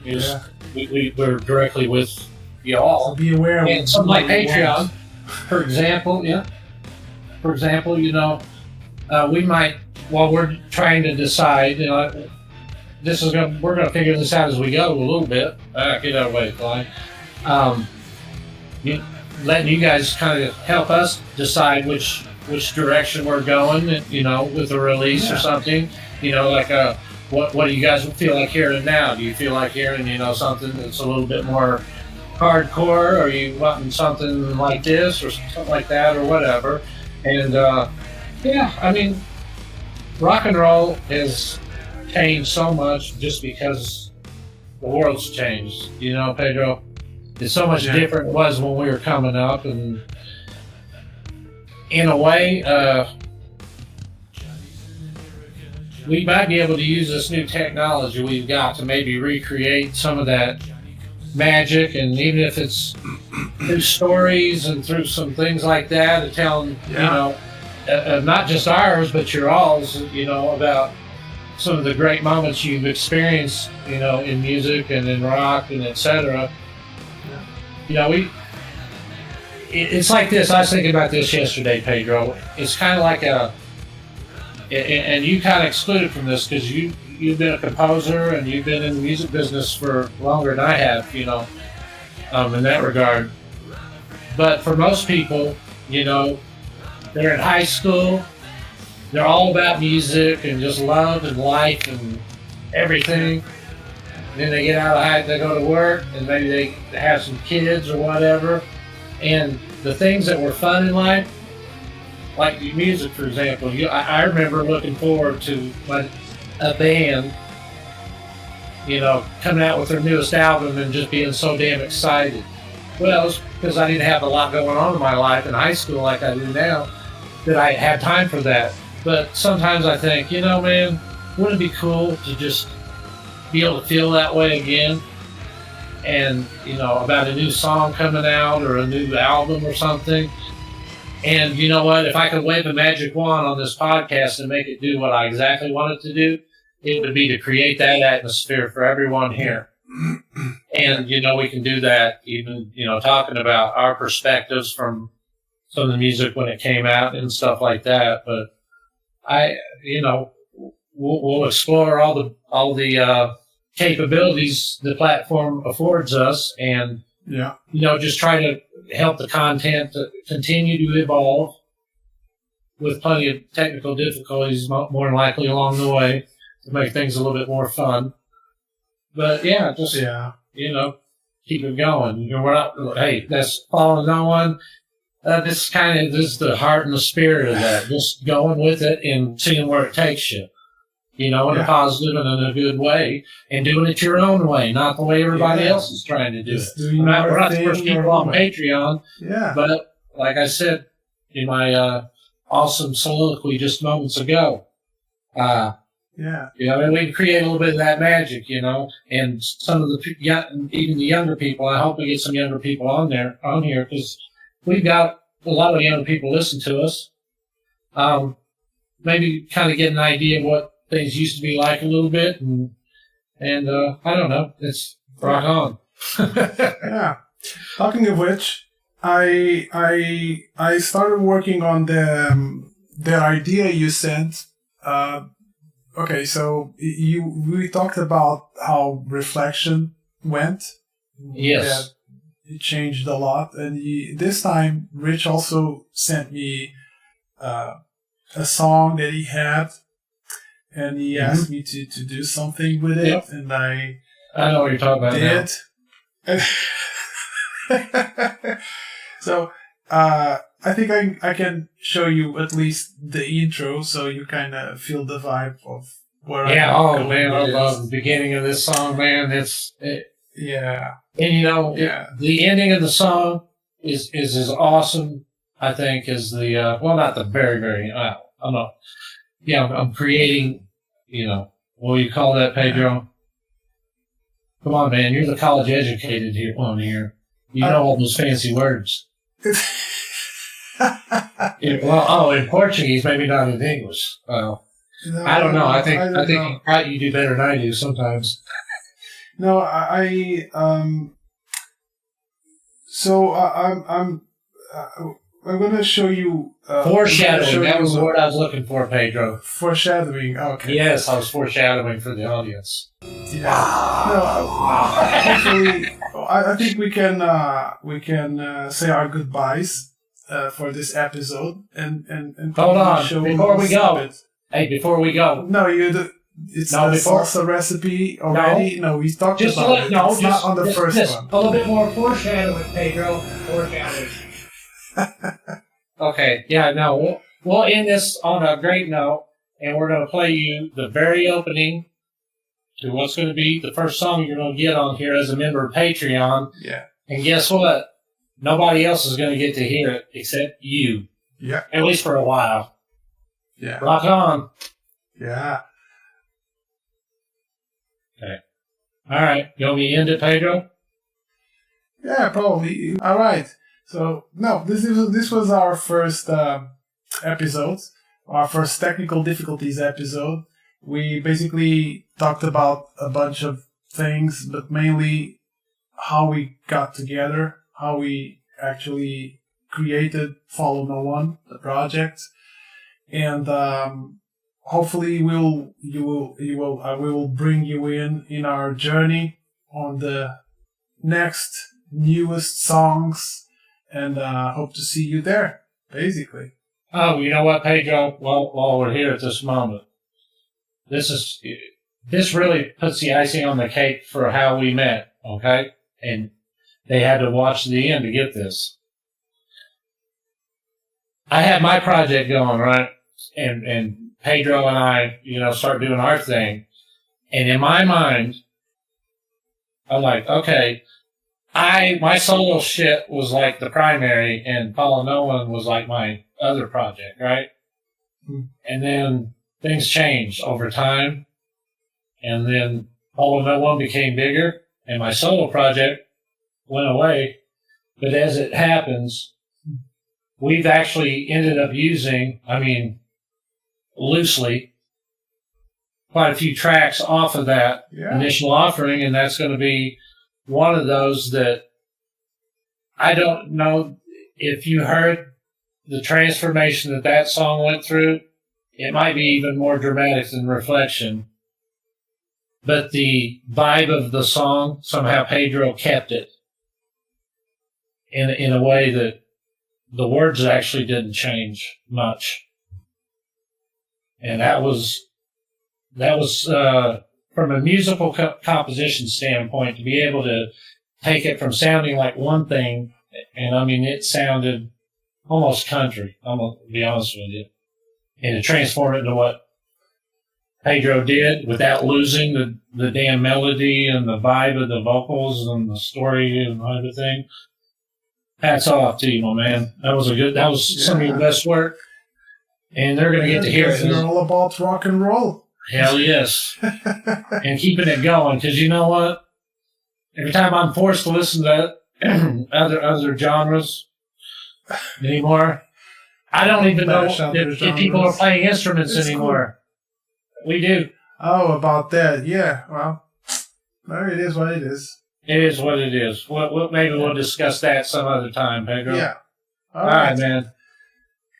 we're directly with you all. So be aware. And something like Patreon, for example, we might, while we're trying to decide, we're gonna figure this out as we go a little bit. Get out of the way, Klein. letting you guys kind of help us decide which direction we're going, with a release or something, like what do you guys feel like hearing now? Do you feel like hearing, something that's a little bit more hardcore, or are you wanting something like this or something like that or whatever? And I mean, rock and roll has changed so much just because the world's changed, Pedro. It's so much different than it was when we were coming up, and in a way, we might be able to use this new technology we've got to maybe recreate some of that magic, and even if it's through stories and through some things like that, to tell them, not just ours, but your all's, about some of the great moments you've experienced, in music and in rock and etc. It's like this. I was thinking about this yesterday, Pedro. It's kind of like and you kind of excluded from this because you've been a composer and you've been in the music business for longer than I have, in that regard. But for most people, they're in high school, they're all about music and just love and life and everything. Then they get out of high, they go to work, and maybe they have some kids or whatever. And the things that were fun in life, like music, for example, I remember looking forward to a band, coming out with their newest album and just being so damn excited. Well, it's because I didn't have a lot going on in my life in high school like I do now, that I had time for that. But sometimes I think, man, wouldn't it be cool to just be able to feel that way again? And, about a new song coming out or a new album or something. And you know what? If I could wave a magic wand on this podcast and make it do what I exactly want it to do, it would be to create that atmosphere for everyone here. And, we can do that even, talking about our perspectives from some of the music when it came out and stuff like that. But we'll explore all the capabilities the platform affords us, and just try to help the content to continue to evolve with plenty of technical difficulties more than likely along the way to make things a little bit more fun. But keep it going. We're not, hey, that's following no one. This is the heart and the spirit of that. Just going with it and seeing where it takes you. In a positive and in a good way, and doing it your own way, not the way everybody else is trying to do it. We're not the first people on Patreon, but like I said in my awesome soliloquy just moments ago, we can create a little bit of that magic, and some of even the younger people. I hope we get some younger people on here, because we've got a lot of young people listen to us. Maybe kind of get an idea of what things used to be like a little bit, and I don't know. It's rock on. Yeah. Talking of which, I started working on that idea you sent. Okay, so we talked about how reflection went. Yes. That it changed a lot, and this time Rich also sent me a song that he had. And he asked me to do something with it, and I know what you're talking about did. So I think I can show you at least the intro, so you kind of feel the vibe of where I'm going. Man, I love the beginning of this song, man. And the ending of the song is as awesome, I think, as the not the very, very. I'm not. Yeah, I'm creating, what do you call that, Pedro? Come on, man, you're the college educated here. You know all those fancy words. In Portuguese, maybe not in English. No, I don't know. I think you do better than I do sometimes. No, I'm I'm gonna show you Foreshadowing. That was the word I was looking for, Pedro. Foreshadowing. Okay. Yes, I was foreshadowing for the audience. Yeah. Hopefully, I think we can say our goodbyes for this episode and Hold on, show before we go. snippet. Hey, before we go. No, it's No, the before- salsa recipe already. No, we talked Just about it. It's just, not on the just, first just one. a little bit more foreshadowing, Pedro. Foreshadowing. Okay, yeah, no, we'll end this on a great note, and we're going to play you the very opening to what's going to be the first song you're going to get on here as a member of Patreon. Yeah. And guess what? Nobody else is going to get to hear it except you. Yeah. At least for a while. Yeah. Rock on. Yeah. Okay. All right. You want me to end it, Pedro? Yeah, probably. All right. So no, this was our first episode, our first technical difficulties episode. We basically talked about a bunch of things, but mainly how we got together, how we actually created Follow No One, the project, and hopefully we will bring you in our journey on the next newest songs, and hope to see you there, basically. Oh, you know what, Pedro? While we're here at this moment, this really puts the icing on the cake for how we met, okay? And they had to watch the end to get this. I had my project going, right? And Pedro and I, start doing our thing. And in my mind, I'm like, okay, my solo shit was like the primary, and Follow No One was like my other project, right? And then things changed over time, and then Follow No One became bigger, and my solo project went away. But as it happens, we've actually ended up using, loosely, quite a few tracks off of that initial offering, and that's going to be one of those that I don't know if you heard the transformation that song went through. It might be even more dramatic than Reflection. But the vibe of the song, somehow Pedro kept it in a way that the words actually didn't change much. And that was from a musical composition standpoint, to be able to take it from sounding like one thing, and it sounded almost country, I'm going to be honest with you, and to transform it into what Pedro did without losing the damn melody and the vibe of the vocals and the story and everything. Hats off to you, my man. That was some of your best work. And they're going to get to hear it. You're all about rock and roll. Hell yes. And keeping it going, because you know what? Every time I'm forced to listen to other genres anymore, I don't even know if people are playing instruments anymore. Cool. We do. Oh, about that. Yeah, well, it is what it is. It is what it is. Maybe we'll discuss that some other time, Pedro. Yeah. All right, man.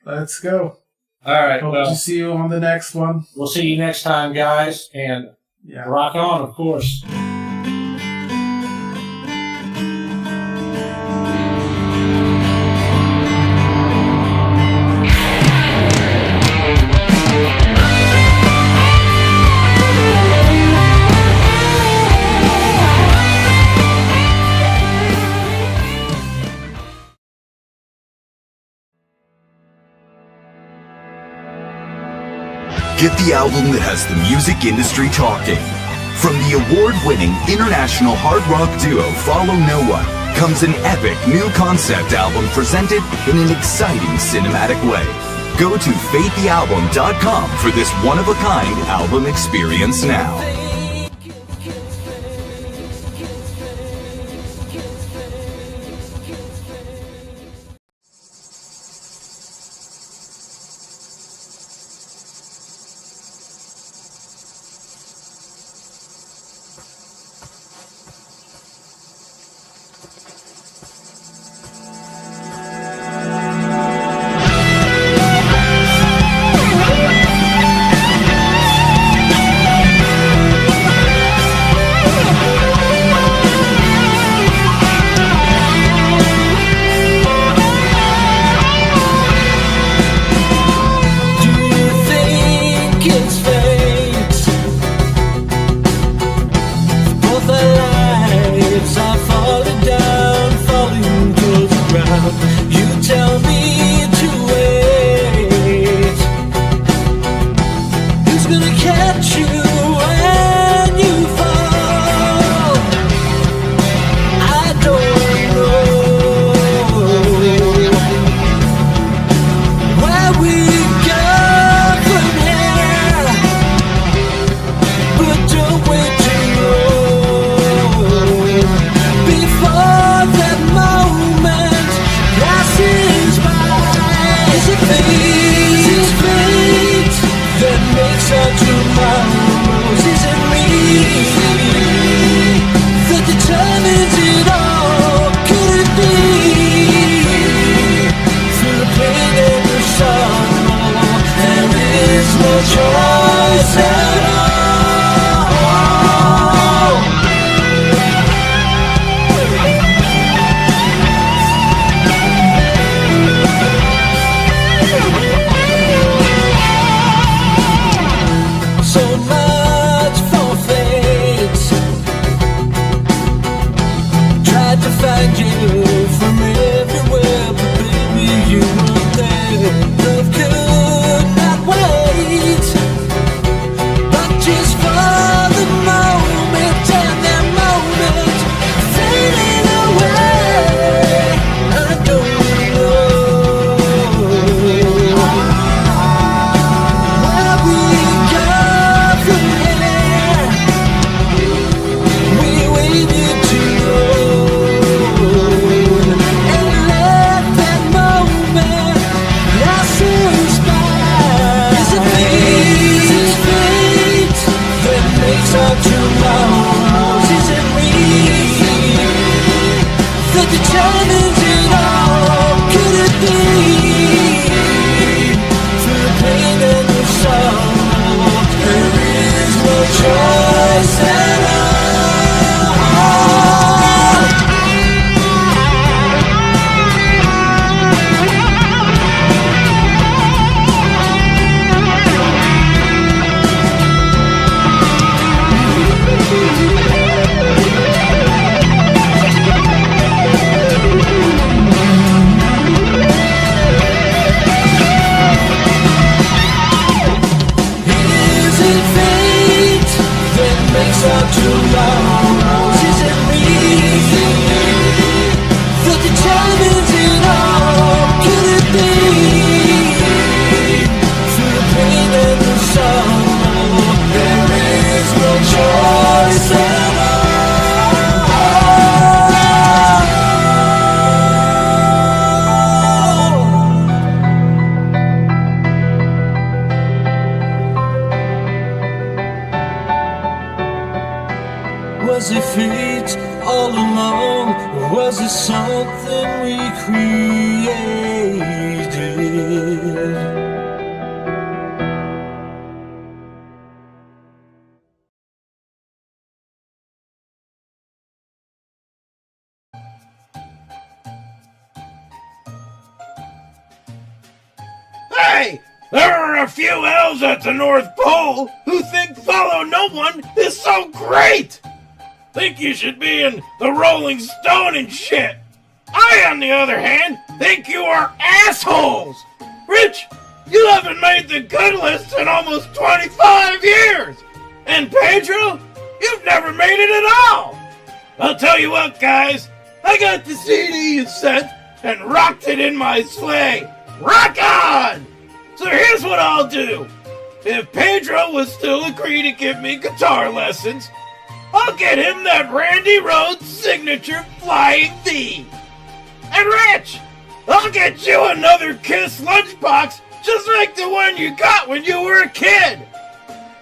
Let's go. All right. Hope to see you on the next one. We'll see you next time, guys. And rock on, of course. Get the album that has the music industry talking. From the award-winning international hard rock duo Follow No One comes an epic new concept album presented in an exciting cinematic way. Go to faiththealbum.com for this one-of-a-kind album experience now. You tell me to wait. Who's gonna catch you when you fall? I don't know where we go from here, but don't wait too long before that moment passes by. Is it fate? Is it fate that makes our tomorrows? Is it me that determines it all? Could it be through the pain and the sorrow? There is no choice at all. So much for fate. Tried to find you from everywhere, but baby, you weren't there. Love could not wait, but just for the moment, and that moment fading away. I don't know where we go from here. We waited too long and let that moment pass us by. Is it fate? Is it fate that makes our tomorrows? Is it me that determines it all? Could it be through the pain and the sorrow? There is no choice at all. Is it fate that makes our tomorrows? Is it me that determines it all? Could it be through the pain and the sorrow? There is no choice at all. Was it fate all along, or was it something we created? Hey! There are a few elves at the North Pole who think Follow No One is so great! Think you should be in the Rolling Stone and shit! I, on the other hand, think you are assholes! Rich, you haven't made the good list in almost 25 years! And Pedro, you've never made it at all! I'll tell you what, guys, I got the CD you sent and rocked it in my sleigh! Rock on! So here's what I'll do. If Pedro will still agree to give me guitar lessons, I'll get him that Randy Rhoads signature Flying V. And Rich, I'll get you another Kiss lunchbox just like the one you got when you were a kid.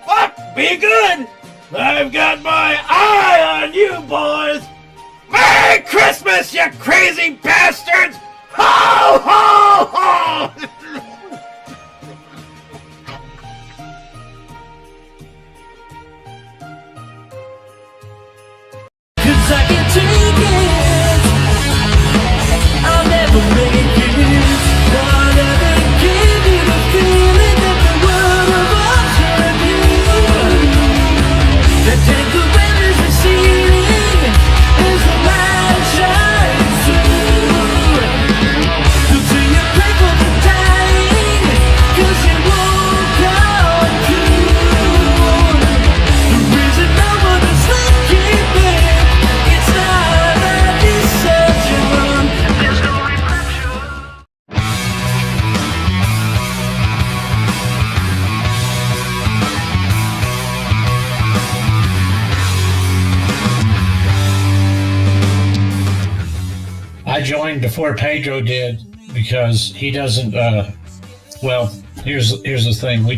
Fuck, be good. I've got my eye on you, boys. Merry Christmas, you crazy bastards! Ho, ho, ho! Cause I can take it, I'll never make it. I'll never give you the feeling that the world revolves around you. The temperature's receding as the light shines through. time before Pedro did, because he doesn't. Well, here's the thing. We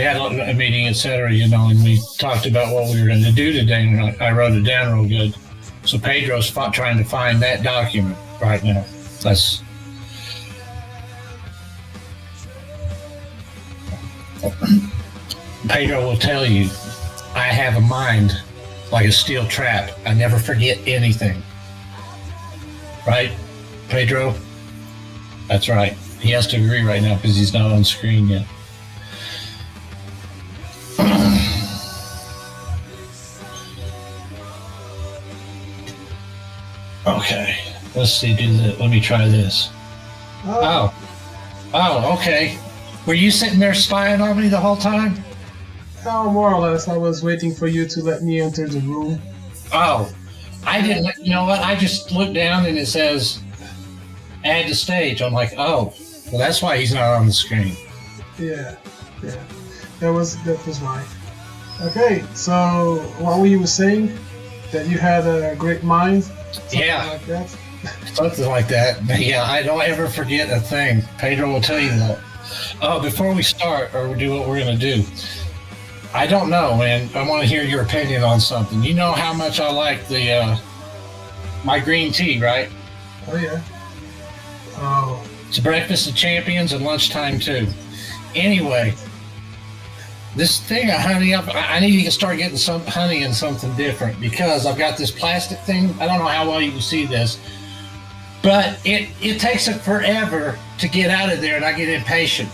had a meeting, etc. And we talked about what we were going to do today, and I wrote it down real good. So Pedro's trying to find that document right now. Pedro will tell you, I have a mind like a steel trap. I never forget anything. Right, Pedro? That's right. He has to agree right now because he's not on screen yet. Okay, let's see. Let me try this. Oh, okay. Were you sitting there spying on me the whole time? Oh, more or less. I was waiting for you to let me enter the room. Oh, I didn't. You know what? I just looked down and it says add to stage. I'm like, oh, well, that's why he's not on the screen. Yeah. That was why. Okay, so what were you saying? That you had a great mind? Yeah. Like that? Something like that. Yeah, I don't ever forget a thing. Pedro will tell you that. Oh, before we start or do what we're going to do, I don't know, man. I want to hear your opinion on something. You know how much I like my green tea, right? Oh, yeah. Oh. It's breakfast of champions and lunchtime, too. Anyway, this thing of honey, I need to start getting some honey and something different because I've got this plastic thing. I don't know how well you can see this, but it takes it forever to get out of there, and I get impatient.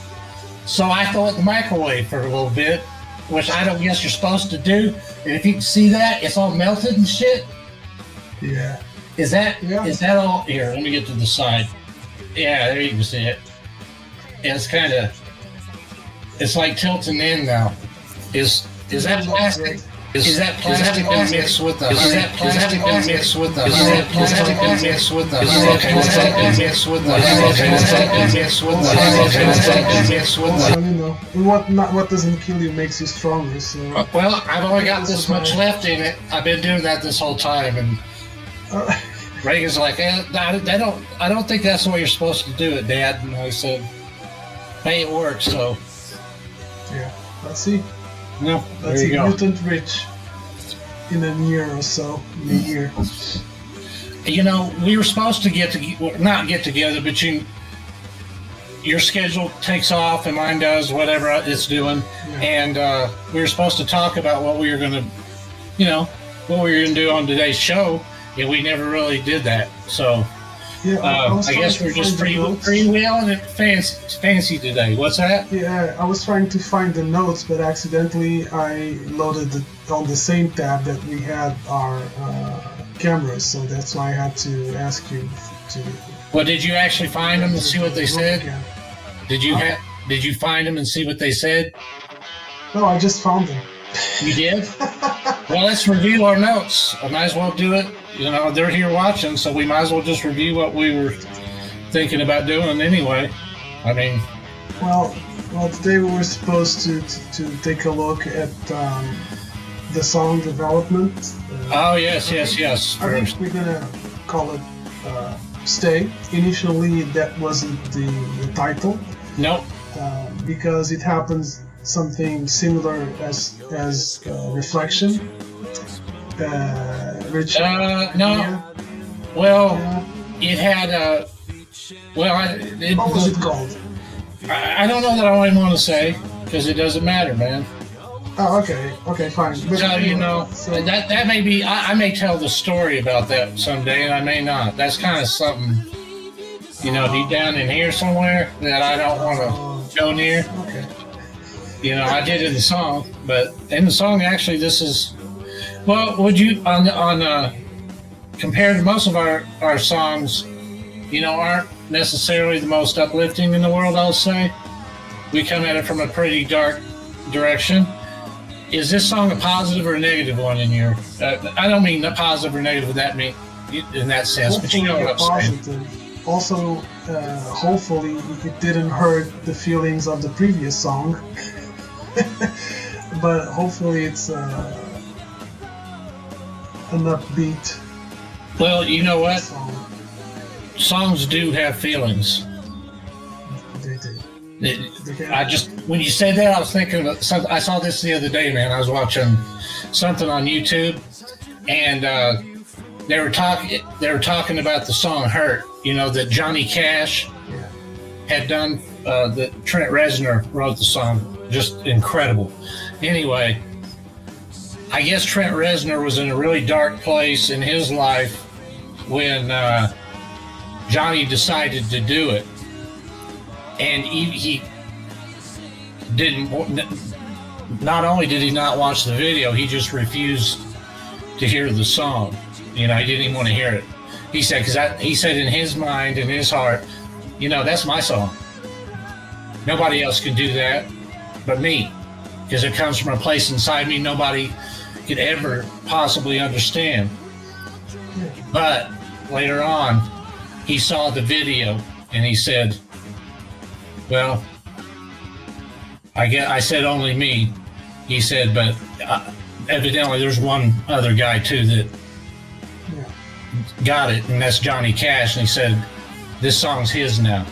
So I throw it in the microwave for a little bit, which I don't guess you're supposed to do. And if you can see that, it's all melted and shit. Yeah. Is that all? Here, let me get to the side. Yeah, there you can see it. Yeah, it's like tilting in now. Is that plastic? Is that plastic been mixed with the? Is that plastic been mixed with the? Is that plastic been mixed with the? Okay, what's that been mixed with the? Okay, what's that been mixed with the? Okay, what's that been mixed with the? You know, what doesn't kill you makes you stronger. So. Well, I've only got this much left in it. I've been doing that this whole time, and Reagan's like, I don't think that's the way you're supposed to do it, Dad. And I said, hey, it works. So. Yeah, let's see. No, let's see. Mutant Rich in a year or so. In a year. You know, we were supposed to not get together, but your schedule takes off and mine does, whatever it's doing, and we were supposed to talk about what we were going to, what we were going to do on today's show, and we never really did that. So. Yeah, I guess we're just freewheeling it fancy today. What's that? Yeah, I was trying to find the notes, but accidentally I loaded it on the same tab that we had our cameras, so that's why I had to ask you to. Well, did you actually find them and see what they said? Did you find them and see what they said? No, I just found them. You did? Well, let's review our notes. I might as well do it. They're here watching, so we might as well just review what we were thinking about doing anyway. I mean... Well, today we were supposed to take a look at the song development. Oh, yes. I think we're going to call it Stay. Initially, that wasn't the title. Nope. Because it happens something similar as Reflection. Rich. No. Yeah. Well, it had what was it called? I don't know that I even want to say because it doesn't matter, man. Oh, okay, fine. But, so that may be. I may tell the story about that someday, and I may not. That's kind of something, deep down in here somewhere that I don't want to go near. Okay. I did in the song, but in the song, actually, this is. Well, would you on compared to most of our songs, aren't necessarily the most uplifting in the world, I'll say. We come at it from a pretty dark direction. Is this song a positive or a negative one in your? I don't mean positive or negative in that sense, but you know what I'm saying. Also, hopefully, it didn't hurt the feelings of the previous song. But hopefully, it's an upbeat. Well, you know what? Song. songs do have feelings. They do. When you said that, I was thinking about something. I saw this the other day, man. I was watching something on YouTube, and they were talking about the song "Hurt." You know, that Johnny Cash had done. That Trent Reznor wrote the song. Just incredible. Anyway, I guess Trent Reznor was in a really dark place in his life when Johnny decided to do it. And he didn't, not only did he not watch the video, he just refused to hear the song. You know, he didn't even want to hear it. He said, he said in his mind, in his heart, you know, that's my song. Nobody else can do that but me, because it comes from a place inside me nobody could ever possibly understand. But later on, he saw the video and he said, well, I said only me. He said, but evidently there's one other guy too that got it, and that's Johnny Cash. And he said, this song's his now.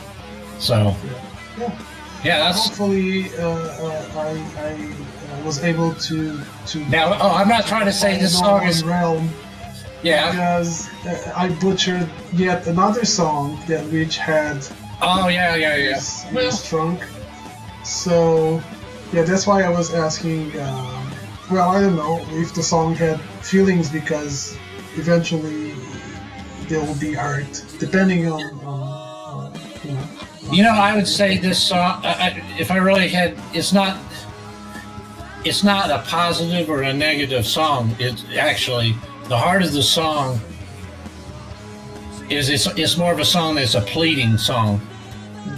So, yeah, that's. Hopefully, I was able to. Now, I'm not trying to say this song is. Realm. Yeah. Because I butchered yet another song that which had. Oh yeah. His trunk. So, yeah, that's why I was asking. Well, I don't know if the song had feelings, because eventually there will be art, depending on you know. You know, I would say this song, if I really had, it's not a positive or a negative song. It's actually, the heart of the song is it's more of a song that's a pleading song.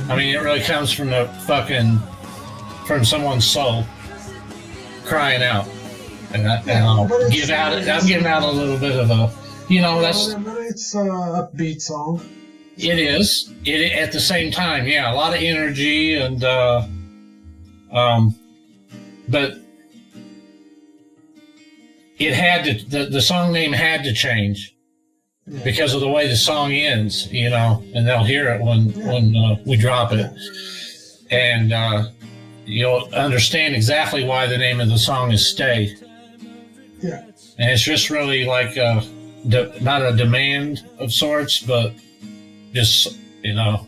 I mean, it really comes from from someone's soul crying out. And I'm giving out a little bit of a, you know, that's. But it's a upbeat song. It is. It at the same time, yeah, a lot of energy and but it had to. The song name had to change because of the way the song ends, you know, and they'll hear it when we drop it, and you'll understand exactly why the name of the song is "Stay." Yeah. And it's just really like not a demand of sorts, but just, you know,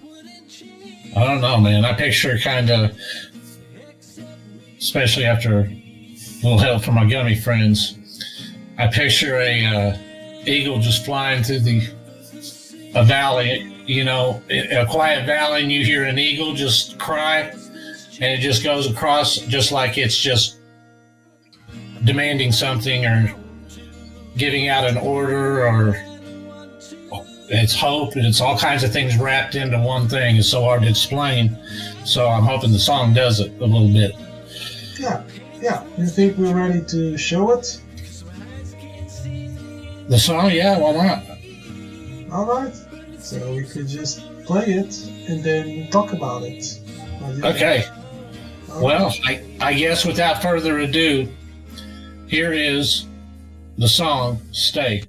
I don't know, man. I picture kind of, especially after a little help from my gummy friends, I picture a eagle just flying through a valley, you know, a quiet valley, and you hear an eagle just cry, and it just goes across just like it's just demanding something or giving out an order, or it's hope, and it's all kinds of things wrapped into one thing. It's so hard to explain. So I'm hoping the song does it a little bit. Yeah. You think we're ready to show it? The song, yeah, why not? All right. So we could just play it and then talk about it. Okay. Well, I guess without further ado, here is the song, Stay.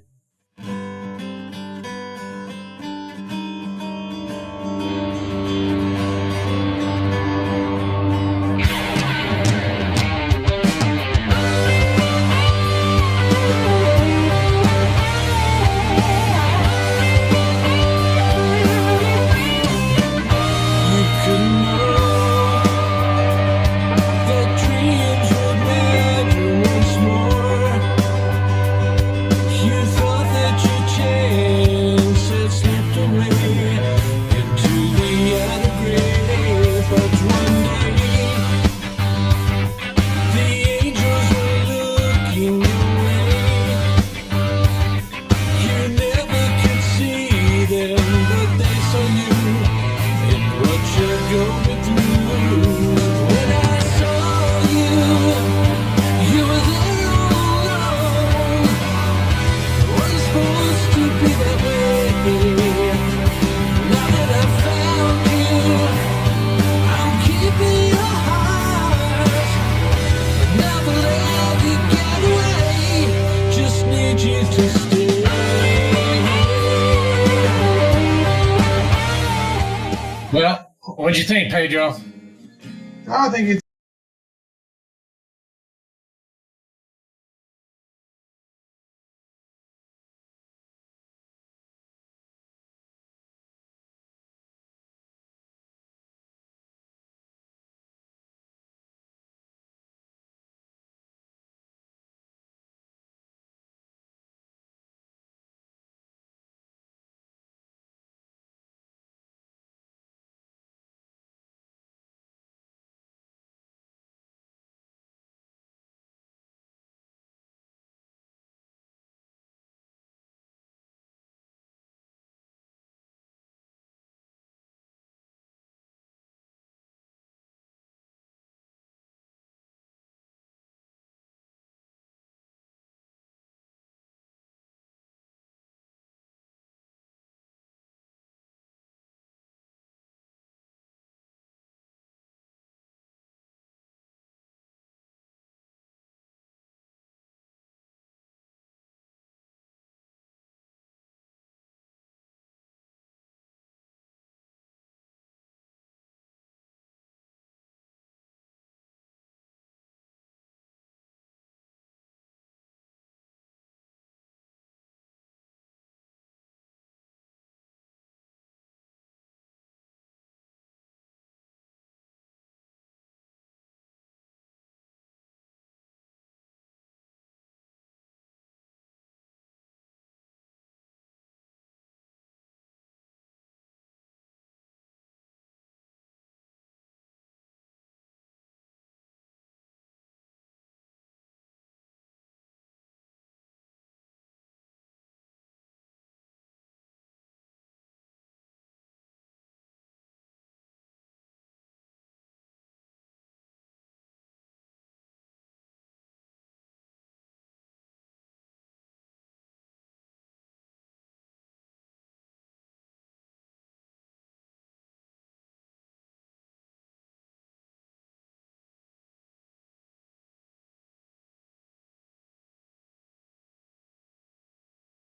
You Well, what'd you think, Pedro? I think